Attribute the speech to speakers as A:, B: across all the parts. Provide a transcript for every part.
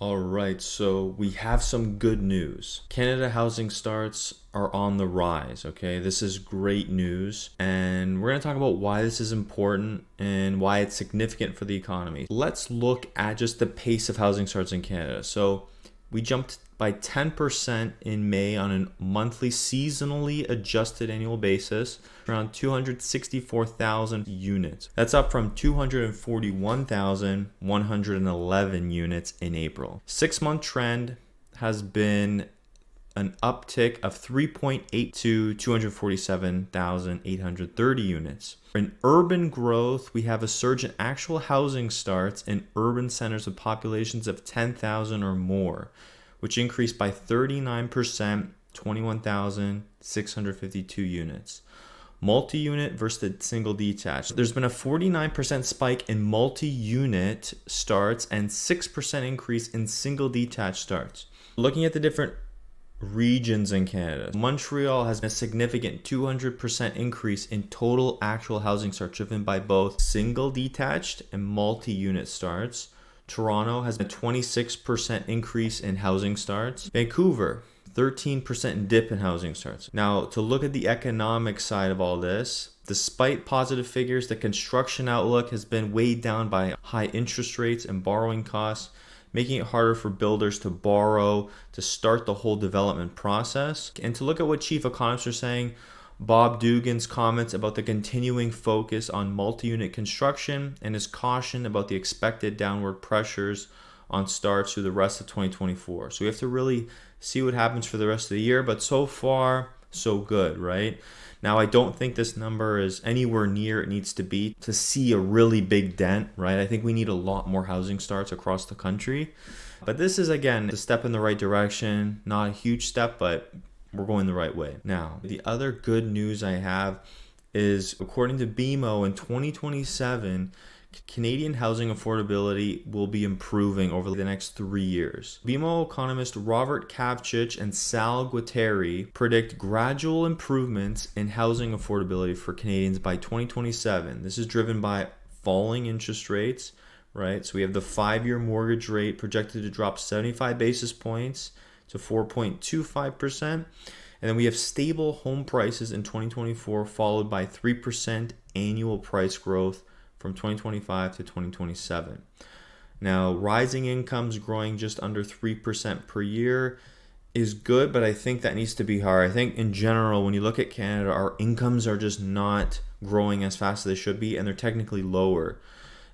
A: All right, so we have some good news. Canada housing starts are on the rise, okay? This is great news, and we're going to talk about why this is important and why it's significant for the economy. Let's look at just the pace of housing starts in Canada. So we jumped by 10% in May on a monthly seasonally adjusted annual basis, around 264,000 units. That's up from 241,111 units in April. 6-month trend has been an uptick of 3.8 to 247,830 units. In urban growth, we have a surge in actual housing starts in urban centers with populations of 10,000 or more, which increased by 39%, 21,652 units. Multi-unit versus the single detached. There's been a 49% spike in multi-unit starts and 6% increase in single detached starts. Looking at the different regions in Canada, Montreal has a significant 200% increase in total actual housing starts, driven by both single detached and multi-unit starts. Toronto has a 26% increase in housing starts. Vancouver, 13% dip in housing starts. Now, to look at the economic side of all this, despite positive figures, the construction outlook has been weighed down by high interest rates and borrowing costs, making it harder for builders to borrow to start the whole development process. And to look at what chief economists are saying, Bob Dugan's comments about the continuing focus on multi-unit construction and his caution about the expected downward pressures on starts through the rest of 2024. So we have to really see what happens for the rest of the year, but so far, so good, right? Now, I don't think this number is anywhere near it needs to be to see a really big dent, right? I think we need a lot more housing starts across the country. But this is, again, a step in the right direction. Not a huge step, but we're going the right way. Now, the other good news I have is, according to BMO, in 2027, Canadian housing affordability will be improving over the next 3 years. BMO economist Robert Kavchich and Sal Guattari predict gradual improvements in housing affordability for Canadians by 2027. This is driven by falling interest rates, right? So we have the 5-year mortgage rate projected to drop 75 basis points to 4.25%. And then we have stable home prices in 2024, followed by 3% annual price growth from 2025 to 2027. Now, rising incomes growing just under 3% per year is good, but I think that needs to be higher. I think in general, when you look at Canada, our incomes are just not growing as fast as they should be, and they're technically lower.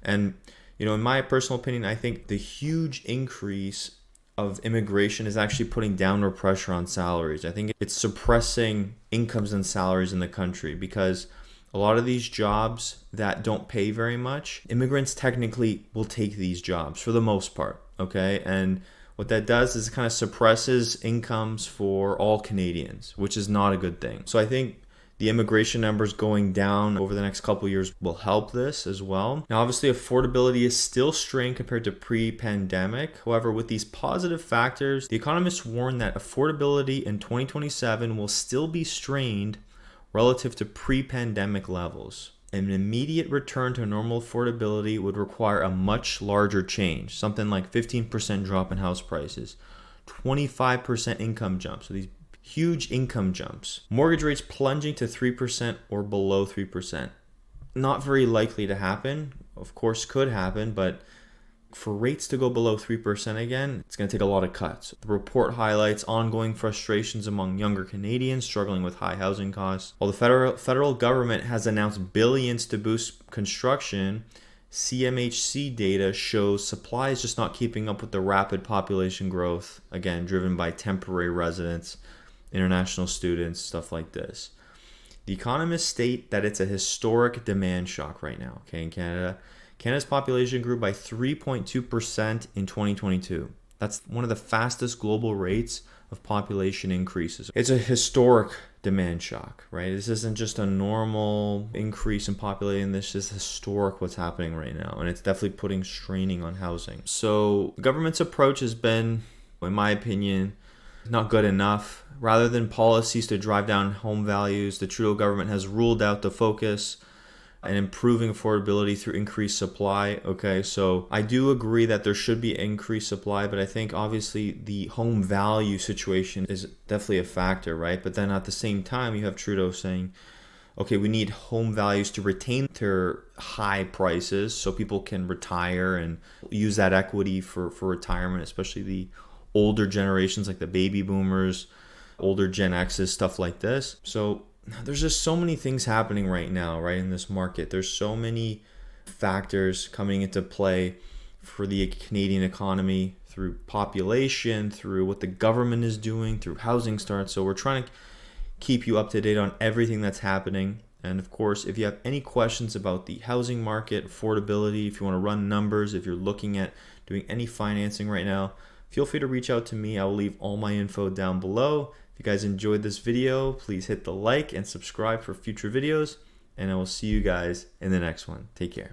A: And, in my personal opinion, I think the huge increase of immigration is actually putting downward pressure on salaries. I think it's suppressing incomes and salaries in the country because a lot of these jobs that don't pay very much, immigrants technically will take these jobs for the most part, okay? And what that does is it kind of suppresses incomes for all Canadians, which is not a good thing. So I think the immigration numbers going down over the next couple of years will help this as well. Now, obviously, affordability is still strained compared to pre-pandemic. However, with these positive factors, the economists warn that affordability in 2027 will still be strained relative to pre-pandemic levels. An immediate return to normal affordability would require a much larger change, something like 15% drop in house prices, 25% income jumps, so these huge income jumps. Mortgage rates plunging to 3% or below 3%. Not very likely to happen. Of course, could happen, but for rates to go below 3% again, it's going to take a lot of cuts. The report highlights ongoing frustrations among younger Canadians struggling with high housing costs. While the federal government has announced billions to boost construction, CMHC data shows supply is just not keeping up with the rapid population growth, again, driven by temporary residents, international students, stuff like this. The economists state that it's a historic demand shock right now, okay, in Canada. Canada's population grew by 3.2% in 2022. That's one of the fastest global rates of population increases. It's a historic demand shock, right? This isn't just a normal increase in population. This is historic what's happening right now, and it's definitely putting straining on housing. So the government's approach has been, in my opinion, not good enough. Rather than policies to drive down home values, the Trudeau government has ruled out the focus and improving affordability through increased supply. Okay, so I do agree that there should be increased supply, but I think obviously the home value situation is definitely a factor, right? But then at the same time, you have Trudeau saying, okay, we need home values to retain their high prices so people can retire and use that equity for retirement, especially the older generations like the baby boomers, older Gen X's, stuff like this. So there's just so many things happening right now, right, in this market. There's so many factors coming into play for the Canadian economy through population, through what the government is doing, through housing starts. So we're trying to keep you up to date on everything that's happening. And of course, if you have any questions about the housing market, affordability, if you want to run numbers, if you're looking at doing any financing right now, feel free to reach out to me. I will leave all my info down below. If you guys enjoyed this video, please hit the like and subscribe for future videos, and I will see you guys in the next one. Take care.